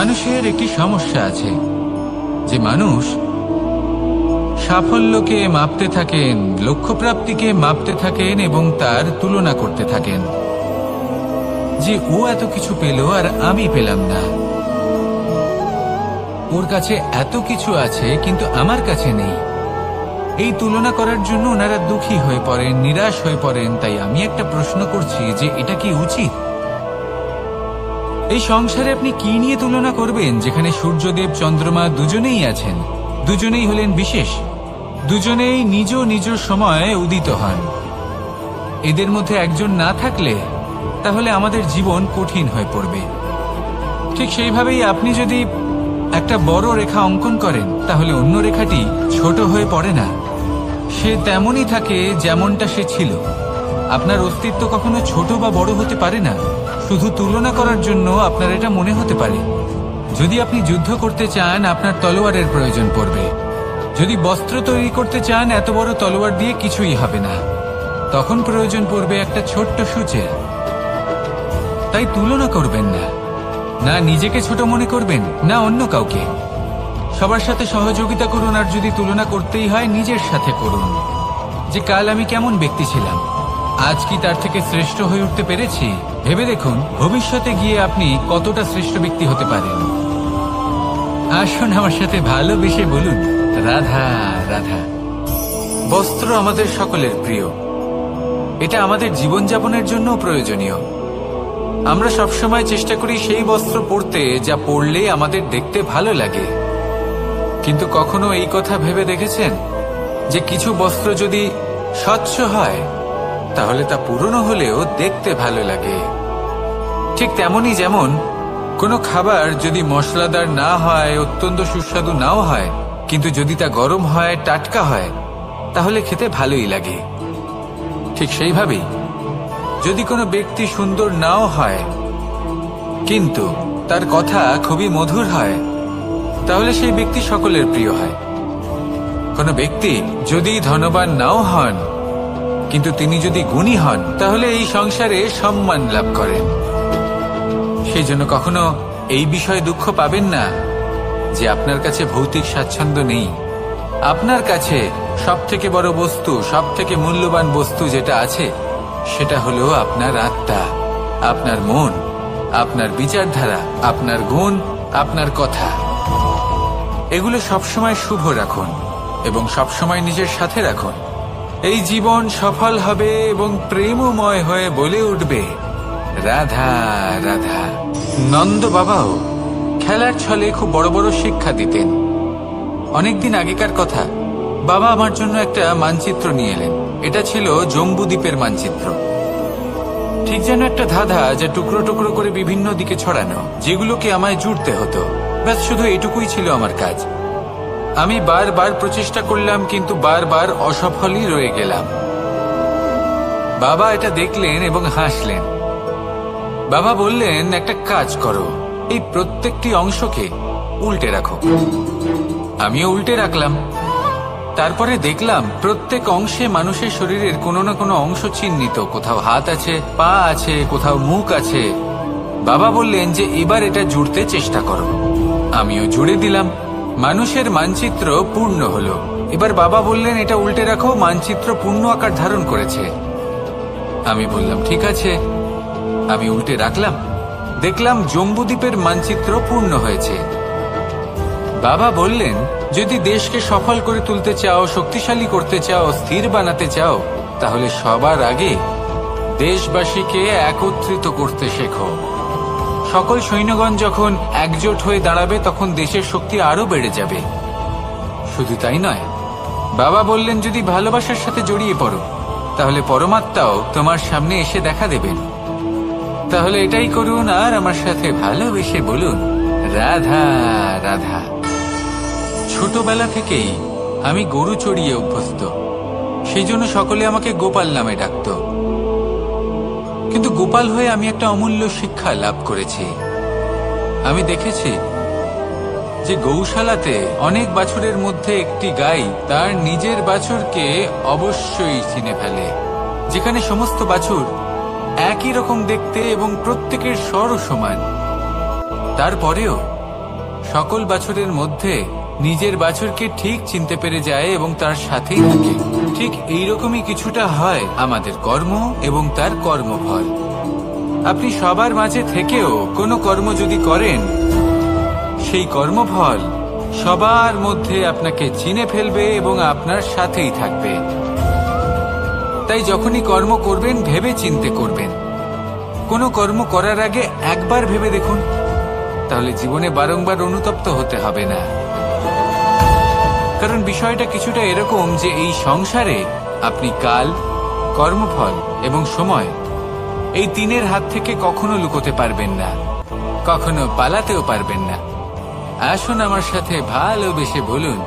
মানুষের একটি সমস্যা আছে যে মানুষ সাফল্যকে মাপতে থাকেন, লক্ষ্যপ্রাপ্তিকে মাপতে থাকেন এবং তার তুলনা করতে থাকেন যে ও এত কিছু পেল আর আমি পেলাম না, ওর কাছে এত কিছু আছে কিন্তু আমার কাছে নেই। এই তুলনা করার জন্য ওনারা দুঃখী হয়ে পড়েন, নিরাশ হয়ে পড়েন। তাই আমি একটা প্রশ্ন করছি যে এটা কি উচিত? এই সংসারে আপনি কি নিয়ে তুলনা করবেন যেখানে সূর্যদেব চন্দ্রমা দুজনেই আছেন, দুজনেই হলেন বিশেষ, দুজনেই নিজ নিজ সময়ে উদিত হন। এদের মধ্যে একজন না থাকলে তাহলে আমাদের জীবন কঠিন হয়ে পড়বে। ঠিক সেইভাবেই আপনি যদি একটা বড় রেখা অঙ্কন করেন তাহলে অন্য রেখাটি ছোট হয়ে পড়ে না, সে তেমনই থাকে যেমনটা সে ছিল। আপনার অস্তিত্ব কখনো ছোট বা বড় হতে পারে না। শুধু তুলনা করার জন্য আপনার এটা মনে হতে পারে। যদি আপনি যুদ্ধ করতে চান আপনার তলোয়ারের প্রয়োজন পড়বে। যদি বস্ত্র তৈরি করতে চান এত বড় তলোয়ার দিয়ে কিছুই হবে না, তখন প্রয়োজন পড়বে একটা ছোট্ট সূচের। তাই তুলনা করবেন না, না নিজেকে ছোট মনে করবেন না অন্য কাউকে। সবার সাথে সহযোগিতা করুন, আর যদি তুলনা করতেই হয় নিজের সাথে করুন যে কাল আমি কেমন ব্যক্তি ছিলাম, আজ কি তার থেকে শ্রেষ্ঠ হয়ে উঠতে পেরেছি। ভেবে দেখুন ভবিষ্যতে গিয়ে আপনি কতটা শ্রেষ্ঠ ব্যক্তি হতে পারেন। আসুন আমার সাথে ভালোবেসে বলুন রাধা রাধা। বস্ত্র আমাদের সকলের প্রিয়, এটা আমাদের জীবনযাপনের জন্য প্রয়োজনীয়। আমরা সবসময় চেষ্টা করি সেই বস্ত্র পরতে যা পরলে আমাদের দেখতে ভালো লাগে। কিন্তু কখনো এই কথা ভেবে দেখেছেন যে কিছু বস্ত্র যদি স্বচ্ছ হয় তাহলে তা পুরনো হলেও দেখতে ভালো লাগে? ঠিক তেমনি যেমন কোনো খাবার যদি মশলাদার না হয়, অত্যন্ত সুস্বাদু নাও হয়, কিন্তু যদি তা গরম হয়, টাটকা হয়, তাহলে খেতে ভালোই লাগে। ঠিক সেইভাবেই যদি কোনো ব্যক্তি সুন্দর নাও হয় কিন্তু তার কথা খুবই মধুর হয়, তাহলে সেই ব্যক্তি সকলের প্রিয় হয়। কোনো ব্যক্তি যদি ধনবান নাও হন কিন্তু তিনি যদি গুণী হন তাহলে এই সংসারে সম্মান লাভ করেন। সেই জন্য কখনো এই বিষয়ে দুঃখ পাবেন না যে আপনার কাছে ভৌতিক স্বাচ্ছন্দ্য নেই। আপনার কাছে সব থেকে বড় বস্তু, সব থেকে মূল্যবান বস্তু যেটা আছে সেটা হলো আপনার আত্মা, আপনার মন, আপনার বিচারধারা, আপনার গুণ, আপনার কথা। এগুলো সবসময় শুভ রাখুন এবং সবসময় নিজের সাথে রাখুন। এই জীবন সফল হবে এবং প্রেমময় হয়ে বলে উঠবে রাধা রাধা। নন্দ বাবাও খেলার ছলে খুব বড় বড় শিক্ষা দিতেন। অনেকদিন আগেকার কথা, বাবা আমার জন্য একটা মানচিত্র নিয়ে এলেন। এটা ছিল জম্বুদ্বীপের মানচিত্র, ঠিক যেন একটা ধাঁধা যা টুকরো টুকরো করে বিভিন্ন দিকে ছড়ানো, যেগুলোকে আমায় জুড়তে হতো। ব্যাস শুধু এটুকুই ছিল আমার কাজ। আমি বারবার প্রচেষ্টা করলাম কিন্তু বারবার অসফলই রয়ে গেলাম। বাবা এটা দেখলেন এবং হাসলেন। বাবা বললেন, একটা কাজ করো, এই প্রত্যেকটি অংশকে উল্টে রাখো। আমিও উল্টে রাখলাম। তারপরে দেখলাম প্রত্যেক অংশে মানুষের শরীরের কোনো না কোনো অংশ চিহ্নিত। কোথাও হাত আছে, পা আছে, কোথাও মুখ আছে। বাবা বললেন যে এবার এটা জুড়তে চেষ্টা করো। আমিও জুড়ে দিলাম। মানুষের মানচিত্র পূর্ণ হলো। এবার বাবা বললেন এটা উল্টে রাখো, মানচিত্র পূর্ণ আকার ধারণ করেছে। আমি বললাম ঠিক আছে। আমি উল্টে রাখলাম, দেখলাম জম্বুদ্বীপের মানচিত্র পূর্ণ হয়েছে। বাবা বললেন, যদি দেশকে সফল করে তুলতে চাও, শক্তিশালী করতে চাও, স্থির বানাতে চাও, তাহলে সবার আগে দেশবাসীকে একত্রিত করতে শেখো। সকল সৈন্যগণ যখন একজোট হয়ে দাঁড়াবে তখন দেশের শক্তি আরো বেড়ে যাবে। শুধু তাই নয়, বাবা বললেন যদি ভালোবাসার সাথে জড়িয়ে পড়ো তাহলে পরমাত্মাও তোমার সামনে এসে দেখা দেবেন। তাহলে এটাই করুন আর আমার সাথে ভালোবেসে বলুন রাধা রাধা। ছোটবেলা থেকেই আমি গরু চড়িয়ে অভ্যস্ত, সেই জন্য সকলে আমাকে গোপাল নামে ডাকত। কিন্তু গোপাল হয়ে আমি একটা অমূল্য শিক্ষা লাভ করেছি। আমি দেখেছি যে গৌশালাতে অনেক বাছুরের মধ্যে একটি গাই তার নিজের বাছুরকে অবশ্যই চিনে ফেলে। যেখানে সমস্ত বাছুর একই রকম দেখতে এবং প্রত্যেকের স্বরও সমান, তারপরেও সকল বাছুরের মধ্যে নিজের বাছুরকে ঠিক চিনতে পেরে যায় এবং তার সাথেই থাকে। ঠিক এইরকমই কিছুটা হয় আমাদের কর্ম এবং তার কর্মফল। আপনি সবার মাঝে থেকেও কোনো কর্ম যদি করেন, সেই কর্মফল সবার মধ্যে আপনাকে চিনে ফেলবে এবং আপনার সাথেই থাকবে। তাই যখনই কর্ম করবেন ভেবে চিন্তে করবেন। কোনো কর্ম করার আগে একবার ভেবে দেখুন, তাহলে জীবনে বারংবার অনুতপ্ত হতে হবে না। কারণ বিষয়টা কিছুটা এরকম যে এই সংসারে আপনি কাল, কর্মফল এবং সময়, এই তিনের হাত থেকে কখনো লুকোতে পারবেন না, কখনো পালাতেও পারবেন না। আসুন আমার সাথে ভালোবেসে বলুন,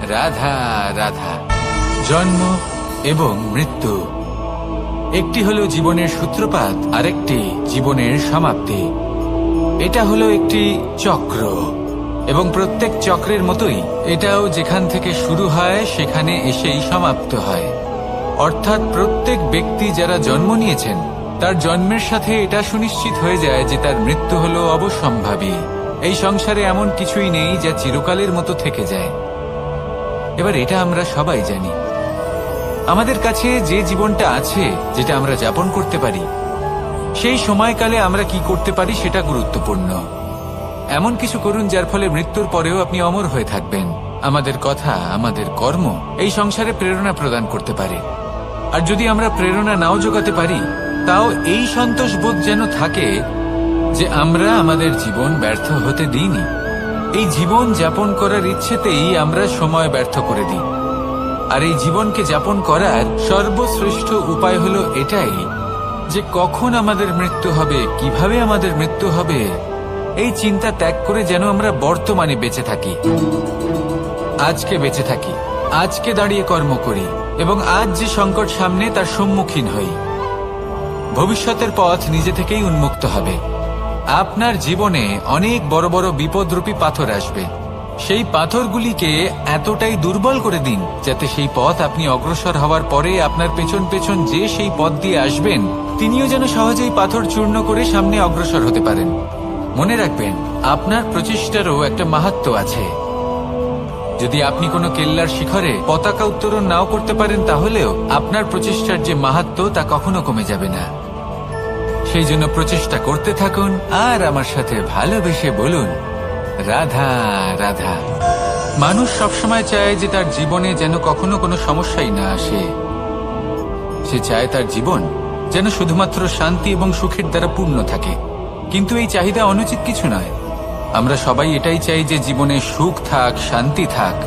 রাধা রাধা। জন্ম এবং মৃত্যু, একটি হলো জীবনের সূত্রপাত, আরেকটি জীবনের সমাপ্তি। এটা হলো একটি চক্র এবং প্রত্যেক চক্রের মতোই এটাও যেখান থেকে শুরু হয় সেখানে এসেই সমাপ্ত হয়। অর্থাৎ প্রত্যেক ব্যক্তি যারা জন্ম নিয়েছেন তার জন্মের সাথে এটা সুনিশ্চিত হয়ে যায় যে তার মৃত্যু হলো অবশ্যম্ভাবী। এই সংসারে এমন কিছুই নেই যা চিরকালের মতো থেকে যায়। এবার এটা আমরা সবাই জানি। আমাদের কাছে যে জীবনটা আছে, যেটা আমরা যাপন করতে পারি, সেই সময়কালে আমরা কি করতে পারি সেটা গুরুত্বপূর্ণ। এমন কিছু করুন যার ফলে মৃত্যুর পরেও আপনি অমর হয়ে থাকবেন। আমাদের কথা, আমাদের কর্ম এই সংসারে প্রেরণা প্রদান করতে পারে। আর যদি আমরা প্রেরণা নাও জোগাতে পারি, তাও এই সন্তোষ বোধ যেন থাকে যে আমরা আমাদের জীবন ব্যর্থ হতে দিইনি। এই জীবন যাপন করার ইচ্ছেতেই আমরা সময় ব্যর্থ করে দিই। আর এই জীবনকে যাপন করার সর্বশ্রেষ্ঠ উপায় হলো এটাই যে কখন আমাদের মৃত্যু হবে, কিভাবে আমাদের মৃত্যু হবে, এই চিন্তা ত্যাগ করে যেন আমরা বর্তমানে বেঁচে থাকি, আজকে বেঁচে থাকি, আজকে দাঁড়িয়ে কর্ম করি এবং আজ যে সংকট সামনে তার সম্মুখীন হই। ভবিষ্যতের পথ নিজে থেকেই উন্মুক্ত হবে। আপনার জীবনে অনেক বড় বড় বিপদরূপী পাথর আসবে। সেই পাথরগুলিকে এতটাই দুর্বল করে দিন যাতে সেই পথ আপনি অগ্রসর হওয়ার পরে আপনার পেছন পেছন যে সেই পথ দিয়ে আসবেন তিনিও যেন সহজেই পাথর চূর্ণ করে সামনে অগ্রসর হতে পারেন। মনে রাখবেন, আপনার প্রচেষ্টারও একটা মাহাত্ম্য আছে। যদি আপনি কোনো কেল্লার শিখরে পতাকা উত্তোলন নাও করতে পারেন, তাহলেও আপনার প্রচেষ্টার যে মাহাত্ম্য তা কখনো কমে যাবে না। সেই জন্য প্রচেষ্টা করতে থাকুন আর আমার সাথে ভালোবেসে বলুন, রাধা রাধা। মানুষ সবসময় চায় যে তার জীবনে যেন কখনো কোনো সমস্যাই না আসে। সে চায় তার জীবন যেন শুধুমাত্র শান্তি এবং সুখের দ্বারা পূর্ণ থাকে। কিন্তু এই চাহিদা অনুচিত কিছু নয়। আমরা সবাই এটাই চাই যে জীবনে সুখ থাক, শান্তি থাক।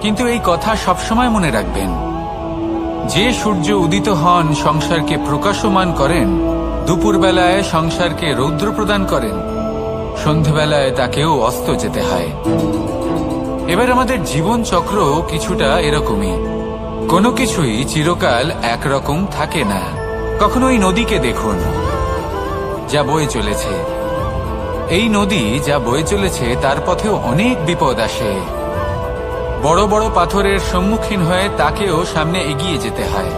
কিন্তু এই কথা সবসময় মনে রাখবেন, যে সূর্য উদিত হন সংসারকে প্রকাশমান করেন, দুপুরবেলায় সংসারকে রৌদ্র প্রদান করেন, সন্ধেবেলায় তাকেও অস্ত যেতে হয়। এবার আমাদের জীবন চক্র কিছুটা এরকমই। কোনো কিছুই চিরকাল একরকম থাকে না। কখনো এই নদীকে দেখুন যা বয়ে চলেছে। এই নদী যা বয়ে চলেছে তার পথেও অনেক বিপদ আসে। বড় বড় পাথরের সম্মুখীন হয়ে তাকেও সামনে এগিয়ে যেতে হয়।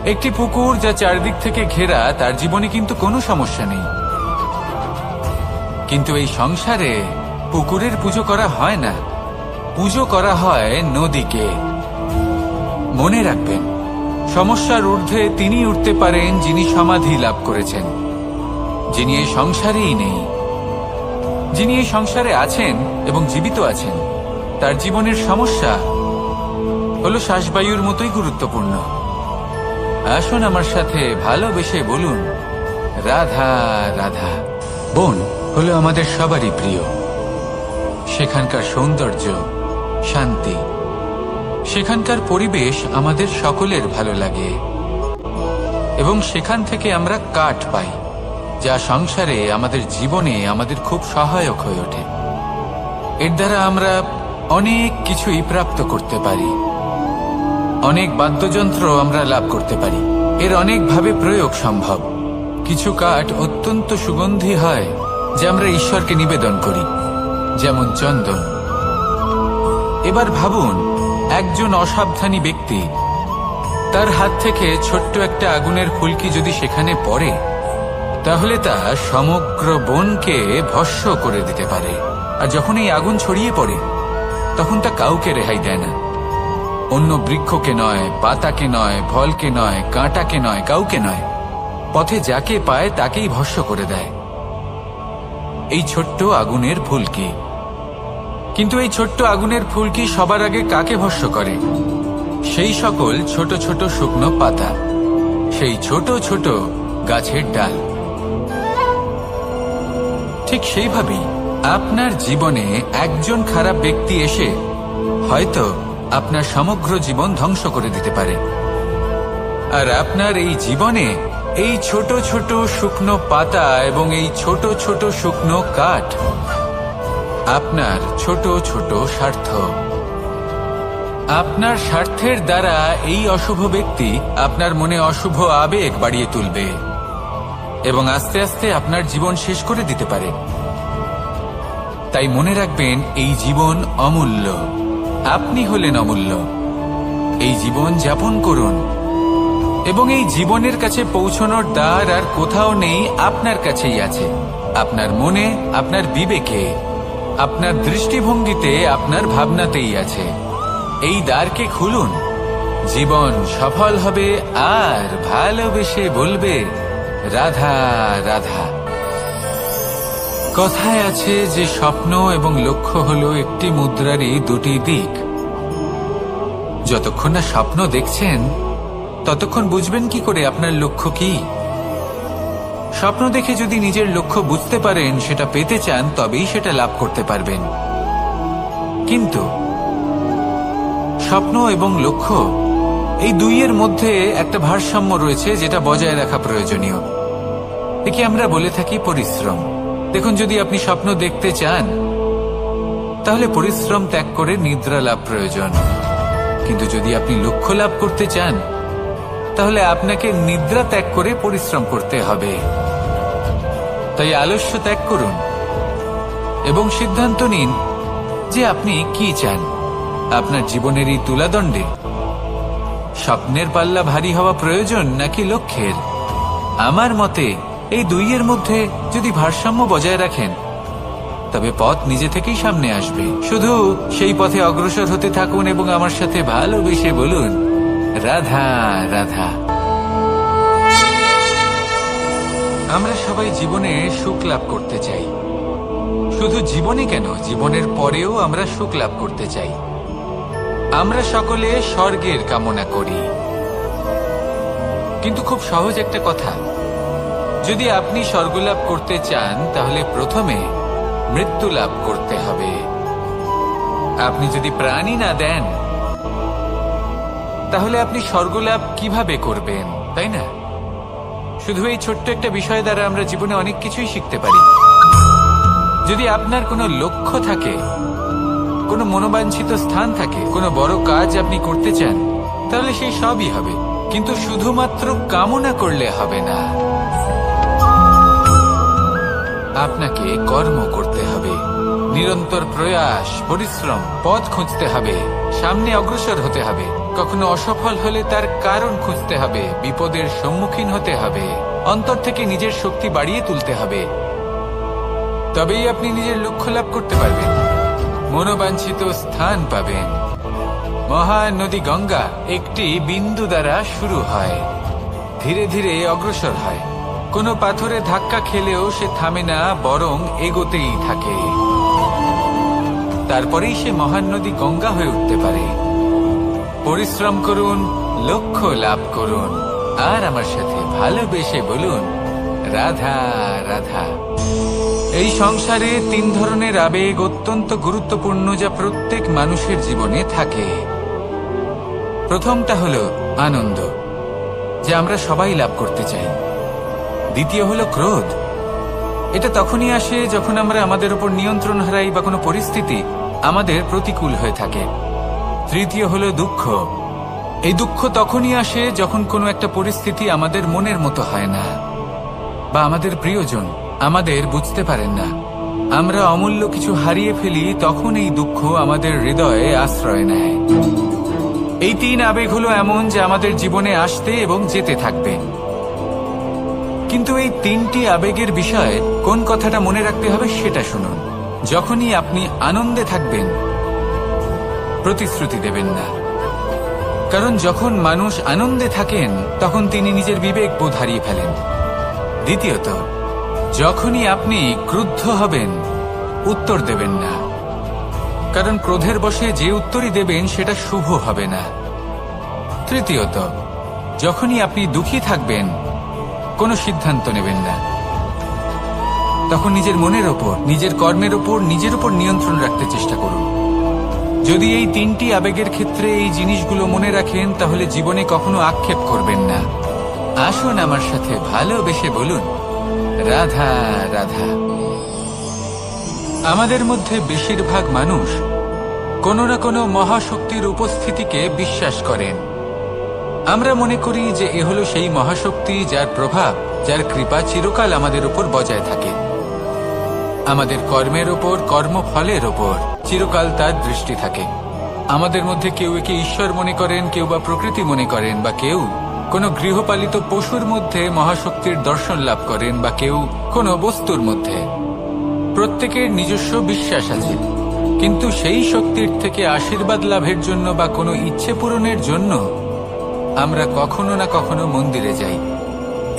একটি পুকুর যা চারদিক থেকে ঘেরা, তার জীবনে কিন্তু কোনো সমস্যা নেই। কিন্তু এই সংসারে পুকুরের পুজো করা হয় না, পুজো করা হয় নদীকে। মনে রাখবেন, সমস্যার ঊর্ধ্বে তিনি উঠতে পারেন যিনি সমাধি লাভ করেছেন, যিনি এই সংসারেই নেই। যিনি এই সংসারে আছেন এবং জীবিত আছেন, তার জীবনের সমস্যা হলো শ্বাসবায়ুর মতোই গুরুত্বপূর্ণ। আসুন আমার সাথে ভালোবেসে বলুন, রাধা রাধা। বন হলো আমাদের সবারই প্রিয়। সেখানকার সৌন্দর্য, শান্তি, সেখানকার পরিবেশ আমাদের সকলের ভালো লাগে এবং সেখান থেকে আমরা কাঠ পাই, যা সংসারে আমাদের জীবনে আমাদের খুব সহায়ক হয়ে ওঠে। এর দ্বারা আমরা অনেক কিছুই প্রাপ্ত করতে পারি। অনেক বাদ্যযন্ত্র আমরা লাভ করতে পারি। এর অনেকভাবে প্রয়োগ সম্ভব। কিছু কাঠ অত্যন্ত সুগন্ধি হয় যা আমরা ঈশ্বরকে নিবেদন করি, যেমন চন্দন। এবার ভাবুন, একজন অসাবধানী ব্যক্তি, তার হাত থেকে ছোট্ট একটা আগুনের ফুলকি যদি সেখানে পড়ে, তাহলে তা সমগ্র বনকে ভস্ম করে দিতে পারে। আর যখন এই আগুন ছড়িয়ে পড়ে তখন তা কাউকে রেহাই দেয় না। অন্য বৃক্ষকে নয়, পাতাকে নয়, ফলকে নয়, কাঁটাকে নয়, কাউকে নয়, পথে যাকে পায় তাকেই ভস্ম করে দেয়। এই ছোট্ট আগুনের ফুলকি। কিন্তু এই ছোট্ট আগুনের ফুলকি সবার আগে কাকে ভস্ম করে? সেই সকল ছোট ছোট শুকনো পাতা, সেই ছোট ছোট গাছের ডাল। ঠিক সেইভাবেই আপনার জীবনে একজন খারাপ ব্যক্তি এসে হয়তো আপনার সমগ্র জীবন ধ্বংস করে দিতে পারে। আর আপনার এই জীবনে এই ছোট ছোট শুকনো পাতা এবং এই ছোট ছোট শুকনো কাঠ আপনার ছোট ছোট স্বার্থ। আপনার স্বার্থের দ্বারা এই অশুভ ব্যক্তি আপনার মনে অশুভ আবেগ বাড়িয়ে তুলবে এবং আস্তে আস্তে আপনার জীবন শেষ করে দিতে পারে। তাই মনে রাখবেন, এই জীবন অমূল্য। আপনি হলেন অমূল্য। এই জীবন যাপন করুন এবং এই জীবনের কাছে পৌঁছানোর দ্বার আর কোথাও নেই, আপনার কাছেই আছে। আপনার মনে, আপনার বিবেকে, আপনার দৃষ্টিভঙ্গিতে, আপনার ভাবনাতেই আছে। এই দ্বারকে খুলুন। জীবন সফল হবে আর ভালোবেসে বলবে, রাধা রাধা। কথায় আছে যে স্বপ্ন এবং লক্ষ্য হলো একটি মুদ্রারই দুটি দিক। যতক্ষণ না স্বপ্ন দেখছেন ততক্ষণ বুঝবেন কি করে আপনার লক্ষ্য কি? স্বপ্ন দেখে যদি নিজের লক্ষ্য বুঝতে পারেন, সেটা পেতে চান, তবেই সেটা লাভ করতে পারবেন। কিন্তু স্বপ্ন এবং লক্ষ্য এই দুইয়ের মধ্যে একটা ভারসাম্য রয়েছে, যেটা বজায় রাখা প্রয়োজনীয়। একে আমরা বলে থাকি পরিশ্রম। দেখুন, যদি আপনি স্বপ্ন দেখতে চান তাহলে পরিশ্রম ত্যাগ করে নিদ্রা লাভ প্রয়োজন। কিন্তু যদি আপনি লক্ষ্য লাভ করতে চান তাহলে আপনাকে নিদ্রা ত্যাগ করে পরিশ্রম করতে হবে। তাই আলস্য ত্যাগ করুন এবং সিদ্ধান্ত নিন যে আপনি কি চান। আপনার জীবনের এই তুলাদণ্ডে স্বপ্নের পাল্লা ভারী হওয়া প্রয়োজন নাকি লক্ষ্যের? আমার মতে এই দুইয়ের মধ্যে যদি ভারসাম্য বজায় রাখেন তবে পথ নিজে থেকেই সামনে আসবে। শুধু সেই পথে অগ্রসর হতে থাকুন এবং আমার সাথে ভালোবেসে বলুন, রাধা রাধা। আমরা সবাই জীবনে সুখ লাভ করতে চাই। শুধু জীবনে কেন, জীবনের পরেও আমরা সুখ লাভ করতে চাই। আমরা সকলে স্বর্গের কামনা করি। কিন্তু খুব সহজ একটা কথা, যদি আপনি স্বর্গ লাভ করতে চান তাহলে প্রথমে মৃত্যু লাভ করতে হবে। আপনি যদি প্রাণই না দেন তাহলে আপনি স্বর্গ লাভ কিভাবে করবেন, তাই না? শুধু এই ছোট্ট একটা বিষয় দ্বারা আমরা জীবনে অনেক কিছুই শিখতে পারি। যদি আপনার কোনো লক্ষ্য থাকে, কোনো মনোবাঞ্ছিত স্থান থাকে, কোনো বড় কাজ আপনি করতে চান, তাহলে সেই সবই হবে। কিন্তু শুধুমাত্র কামনা করলে হবে না, আপনাকে কর্ম করতে হবে। নিরন্তর প্রয়াস, পরিশ্রম, পথ খুঁজতে হবে, সামনে অগ্রসর হতে হবে। কখনো অসফল হলে তার কারণ খুঁজতে হবে, বিপদের সম্মুখীন হতে হবে, অন্তর থেকে নিজের শক্তি বাড়িয়ে তুলতে হবে। তবেই আপনি নিজের লক্ষ্য লাভ করতে পারবেন, মনোবাঞ্ছিত স্থান পাবেন। মহান নদী গঙ্গা একটি বিন্দু দ্বারা শুরু হয়, ধীরে ধীরে অগ্রসর হয়। কোনো পাথরে ধাক্কা খেলেও সে থামে না, বরং এগোতেই থাকে। তারপরেই সে মহান নদী গঙ্গা হয়ে উঠতে পারে। পরিশ্রম করুন, লক্ষ্য লাভ করুন, আর আমার সাথে ভালোবেসে বলুন, রাধা রাধা। এই সংসারে তিন ধরনের আবেগ অত্যন্ত গুরুত্বপূর্ণ, যা প্রত্যেক মানুষের জীবনে থাকে। প্রথমটা হলো আনন্দ, যা আমরা সবাই লাভ করতে চাই। দ্বিতীয় হলো ক্রোধ। এটা তখনই আসে যখন আমরা আমাদের উপর নিয়ন্ত্রণ হারাই বা কোনো পরিস্থিতি আমাদের প্রতিকূল হয়ে থাকে। তৃতীয় হলো দুঃখ। এই দুঃখ তখনই আসে যখন কোনো একটা পরিস্থিতি আমাদের মনের মতো হয় না, বা আমাদের প্রিয়জন আমাদের বুঝতে পারেন না। আমরা অমূল্য কিছু হারিয়ে ফেলি, তখন এই দুঃখ আমাদের হৃদয়ে আশ্রয় নেয়। এই তিন আবেগ হলো এমন যে আমাদের জীবনে আসতে এবং যেতে থাকবে। কিন্তু এই তিনটি আবেগের বিষয়ে কোন কথাটা মনে রাখতে হবে সেটা শুনুন। যখনই আপনি আনন্দে থাকবেন, প্রতিশ্রুতি দেবেন না, কারণ যখন মানুষ আনন্দে থাকেন তখন তিনি নিজের বিবেক বোধ হারিয়ে ফেলেন। দ্বিতীয়ত, যখনই আপনি ক্রুদ্ধ হবেন, উত্তর দেবেন না, কারণ ক্রোধের বশে যে উত্তরই দেবেন সেটা শুভ হবে না। তৃতীয়ত, যখনই আপনি দুঃখী থাকবেন, কোনো সিদ্ধান্ত নেবেন না, তখন নিজের মনের ওপর, নিজের কর্মের ওপর, নিজের উপর নিয়ন্ত্রণ রাখতে চেষ্টা করুন। যদি এই তিনটি আবেগের ক্ষেত্রে এই জিনিসগুলো মনে রাখেন, তাহলে জীবনে কখনো আক্ষেপ করবেন না। আসুন আমার সাথে ভালোবেসে বলুন, রাধা রাধা। আমাদের মধ্যে বেশিরভাগ মানুষ কোনো না কোনো মহাশক্তির উপস্থিতিকে বিশ্বাস করেন। আমরা মনে করি যে এ হলো সেই মহাশক্তি যার প্রভাব, যার কৃপা চিরকাল আমাদের উপর বজায় থাকে। আমাদের কর্মের ওপর, কর্মফলের ওপর চিরকাল তার দৃষ্টি থাকে। আমাদের মধ্যে কেউ একে ঈশ্বর মনে করেন, কেউ বা প্রকৃতি মনে করেন, বা কেউ কোনো গৃহপালিত পশুর মধ্যে মহাশক্তির দর্শন লাভ করেন, বা কেউ কোনো বস্তুর মধ্যে। প্রত্যেকের নিজস্ব বিশ্বাস আছে, কিন্তু সেই শক্তির থেকে আশীর্বাদ লাভের জন্য বা কোনো ইচ্ছে পূরণের জন্য আমরা কখনো না কখনো মন্দিরে যাই।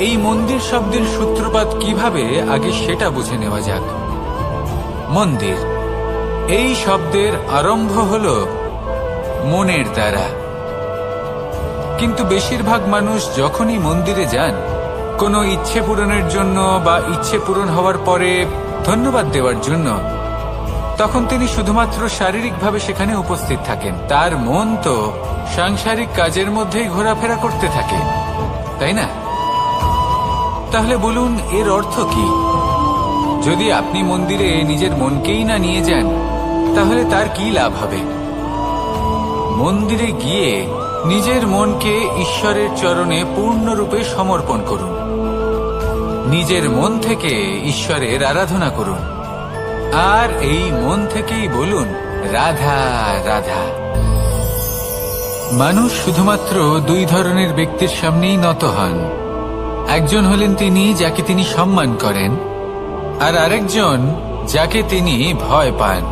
এই মন্দির শব্দের সূত্রপাত কিভাবে, আগে সেটা বুঝে নেওয়া যাক। মন্দির, এই শব্দের আরম্ভ হল মনের দ্বারা। কিন্তু বেশিরভাগ মানুষ যখনই মন্দিরে যান কোনো ইচ্ছে পূরণের জন্য বা ইচ্ছে পূরণ হওয়ার পরে ধন্যবাদ দেওয়ার জন্য, তখন তিনি শুধুমাত্র শারীরিকভাবে সেখানে উপস্থিত থাকেন। তার মন তো সাংসারিক কাজের মধ্যেই ঘোরাফেরা করতে থাকে, তাই না? তাহলে বলুন, এর অর্থ কি? যদি আপনি মন্দিরে নিজের মনকেই না নিয়ে যান, তাহলে তার কি লাভ হবে? মন্দিরে গিয়ে নিজের মনকে ঈশ্বরের চরণে পূর্ণরূপে সমর্পণ করুন। নিজের মন থেকে ঈশ্বরের আরাধনা করুন, আর এই মন থেকেই বলুন, রাধা রাধা। মানুষ শুধুমাত্র দুই ধরনের ব্যক্তির সামনেই নত হন। একজন হলেন তিনি যাকে তিনি সম্মান করেন, আর আরেকজন যাকে তিনি ভয় পান।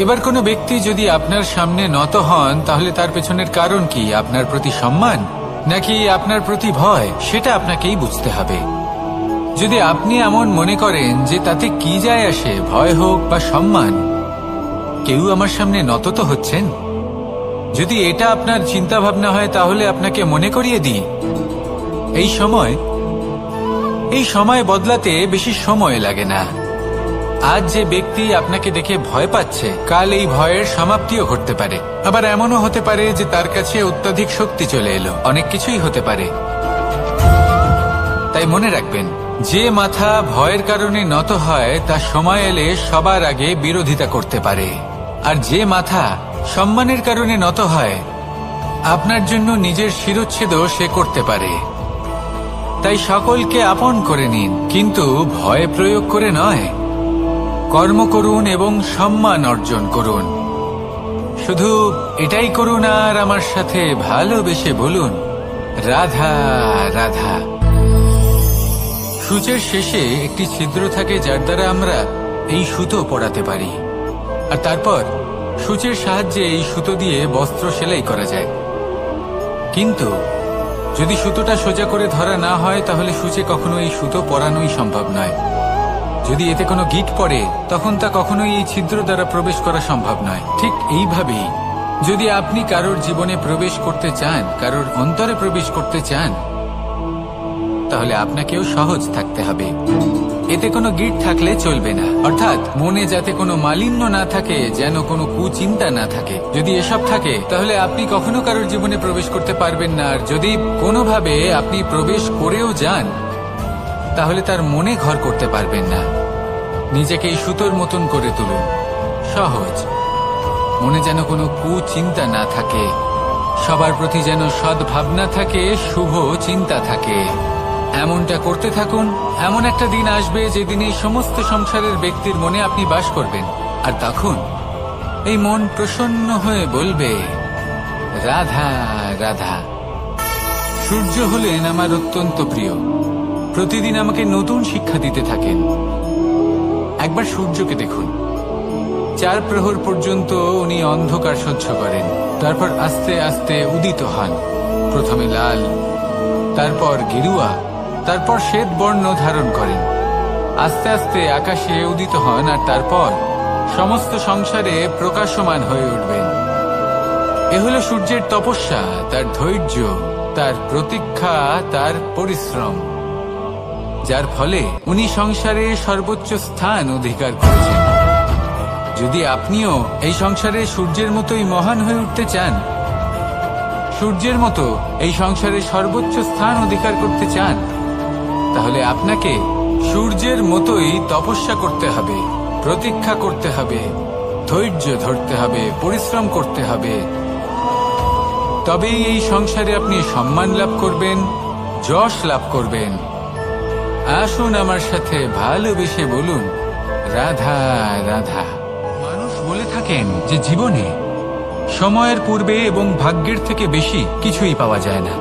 এবার কোনো ব্যক্তি যদি আপনার সামনে নত হন, তাহলে তার পেছনের কারণ কি? আপনার প্রতি সম্মান নাকি আপনার প্রতি ভয়? সেটা আপনাকেই বুঝতে হবে। যদি আপনি এমন মনে করেন যে তাতে কি যায় আসে, ভয় হোক বা সম্মান, কেউ আমার সামনে নত তো হচ্ছেন, যদি এটা আপনার চিন্তা ভাবনা হয়, তাহলে আপনাকে মনে করিয়ে দিই, এই সময় বদলাতে বেশি সময় লাগে না। আজ যে ব্যক্তি আপনাকে দেখে ভয় পাচ্ছে, কাল এই ভয়ের সমাপ্তিও ঘটতে পারে। আবার এমনও হতে পারে যে তার কাছে অত্যাধিক শক্তি চলে এলো। অনেক কিছুই হতে পারে। তাই মনে রাখবেন, যে মাথা ভয়ের কারণে নত হয় তা সময় এলে সবার আগে বিরোধিতা করতে পারে, আর যে মাথা সম্মানের কারণে নত হয় আপনার জন্য নিজের শিরচ্ছেদও সে করতে পারে। তাই সকলকে আপন করে নিন, কিন্তু ভয় প্রয়োগ করে নয়। কর্ম করুন এবং সম্মান অর্জন করুন। শুধু এটাই করুন, আর আমার সাথে ভালোবেসে বলুন, রাধা রাধা। সূচের শেষে একটি ছিদ্র থাকে, যার দ্বারা আমরা এই সুতো পরাতে পারি, আর তারপর সূচের সাহায্যে এই সুতো দিয়ে বস্ত্র সেলাই করা যায়। কিন্তু যদি সুতোটা সোজা করে ধরা না হয়, তাহলে সূচে কখনো এই সুতো পরানোই সম্ভব নয়। যদি এতে কোনো গিঁট পড়ে, তখন তা কখনোই এই ছিদ্র দ্বারা প্রবেশ করা সম্ভব নয়। ঠিক এইভাবেই যদি আপনি কারোর জীবনে প্রবেশ করতে চান, কারোর অন্তরে প্রবেশ করতে চান, তাহলে আপনাকেও সহজ থাকতে হবে। এতে কোনো গিঁট থাকলে চলবে না, অর্থাৎ মনে যাতে কোনো মালিন্য না থাকে, যেন কোনো কুচিন্তা না থাকে। যদি এসব থাকে, তাহলে আপনি কখনো কারোর জীবনে প্রবেশ করতে পারবেন না। আর যদি কোনোভাবে আপনি প্রবেশ করেও যান, তাহলে তার মনে ঘর করতে পারবেন না। নিজেকে এই সুতোর মতন করে তুলুন, সহজ। মনে যেন কোনো কুচিন্তা না থাকে, সবার প্রতি যেন সদ্ভাবনা থাকে, শুভ চিন্তা থাকে। এমনটা করতে থাকুন। এমন একটা দিন আসবে যেদিন এই সমস্ত সংসারের ব্যক্তির মনে আপনি বাস করবেন, আর তখন এই মন প্রসন্ন হয়ে বলবে, রাধা রাধা। সূর্য হলেন আমার অত্যন্ত প্রিয়। প্রতিদিন আমাকে নতুন শিক্ষা দিতে থাকেন। একবার সূর্যকে দেখুন, 4 প্রহর পর্যন্ত উনি অন্ধকার সহ্য করেন, তারপর আস্তে আস্তে উদিত হন। প্রথমে লাল, তারপর গেরুয়া, তারপর শ্বেত বর্ণ ধারণ করেন। আস্তে আস্তে আকাশে উদিত হন আর তারপর সমস্ত সংসারে প্রকাশমান হয়ে উঠবেন। এ হলো সূর্যের তপস্যা, তার ধৈর্য, তার প্রতীক্ষা, তার পরিশ্রম, যার ফলে উনি সংসারে সর্বোচ্চ স্থান অধিকার করেছেন। যদি আপনিও এই সংসারে সূর্যের মতোই মহান হয়ে উঠতে চান, সূর্যের মতো এই সংসারে সর্বোচ্চ স্থান অধিকার করতে চান, তাহলে আপনাকে সূর্যের মতোই তপস্যা করতে হবে, প্রতীক্ষা করতে হবে, ধৈর্য ধরতে হবে, পরিশ্রম করতে হবে। তবেই এই সংসারে আপনি সম্মান লাভ করবেন, যশ লাভ করবেন। আসুন আমার সাথে ভালোবেসে বলুন, রাধা রাধা। মানুষ বলে থাকেন যে জীবনে সময়ের পূর্বে এবং ভাগ্যের থেকে বেশি কিছুই পাওয়া যায় না।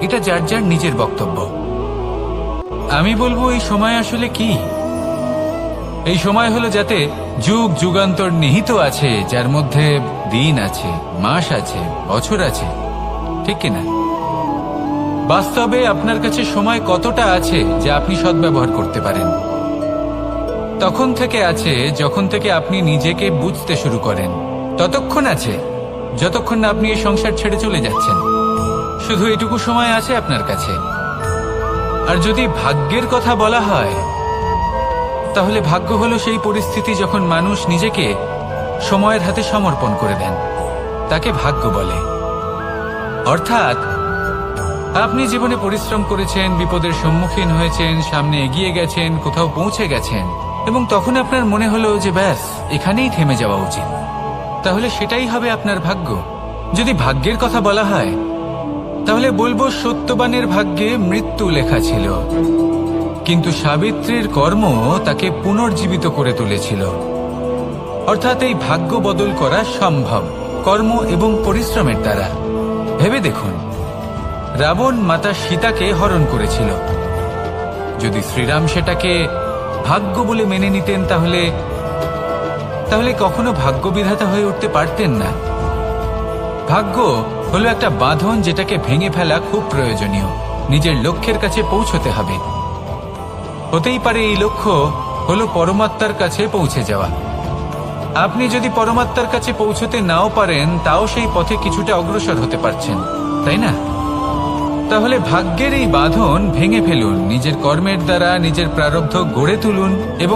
এটা যার যার নিজের বক্তব্য। আমি বলবো এই সময় আসলে কি? এই সময় হলো যাতে যুগ যুগান্তর নিহিত আছে, যার মধ্যে দিন আছে, মাস আছে, বছর আছে, ঠিক কিনা? বাস্তবে আপনার কাছে সময় কতটা আছে যা আপনি সদ্ব্যবহার করতে পারেন? তখন থেকে আছে যখন থেকে আপনি নিজেকে বুঝতে শুরু করেন। ততক্ষণ আছে যতক্ষণ না আপনি এই সংসার ছেড়ে চলে যাচ্ছেন। শুধু এটুকু সময় আছে আপনার কাছে। আর যদি ভাগ্যের কথা বলা হয়, তাহলে ভাগ্য হলো সেই পরিস্থিতি যখন মানুষ নিজেকে সময়ের হাতে সমর্পণ করে দেন, তাকে ভাগ্য বলে। অর্থাৎ আপনি জীবনে পরিশ্রম করেছেন, বিপদের সম্মুখীন হয়েছেন, সামনে এগিয়ে গেছেন, কোথাও পৌঁছে গেছেন, এবং তখন আপনার মনে হলো যে ব্যাস এখানেই থেমে যাওয়া উচিত। তাহলে সেটাই হবে আপনার ভাগ্য। যদি ভাগ্যের কথা বলা হয়, তাহলে বলবো সত্যবানের ভাগ্যে মৃত্যু লেখা ছিল, কিন্তু সাবিত্রীর কর্ম তাকে পুনর্জীবিত করে তুলেছিল। অর্থাৎ এই ভাগ্য বদল করা সম্ভব কর্ম এবং পরিশ্রমের দ্বারা। ভেবে দেখুন, রাবণ মাতা সীতাকে হরণ করেছিল। যদি শ্রীরাম সেটাকে ভাগ্য বলে মেনে নিতেন, তাহলে কখনো ভাগ্য বিধাতা হয়ে উঠতে পারতেন না। ভাগ্য হলো একটা বাঁধন যেটাকে ভেঙে ফেলা খুব প্রয়োজনীয়। নিজের লক্ষ্যের কাছে পৌঁছতে হবে। হতেই পারে এই লক্ষ্য হলো পরমাত্মার কাছে পৌঁছে যাওয়া। আপনি যদি পরমাত্মার কাছে পৌঁছতে নাও পারেন, তাও সেই পথে কিছুটা অগ্রসর হতে পারছেন, তাই না? তাহলে ভাগ্যের এই বাঁধন ভেঙে ফেলুন, নিজের কর্মের দ্বারা নিজের প্রারব্ধ গড়ে তুলুন এবং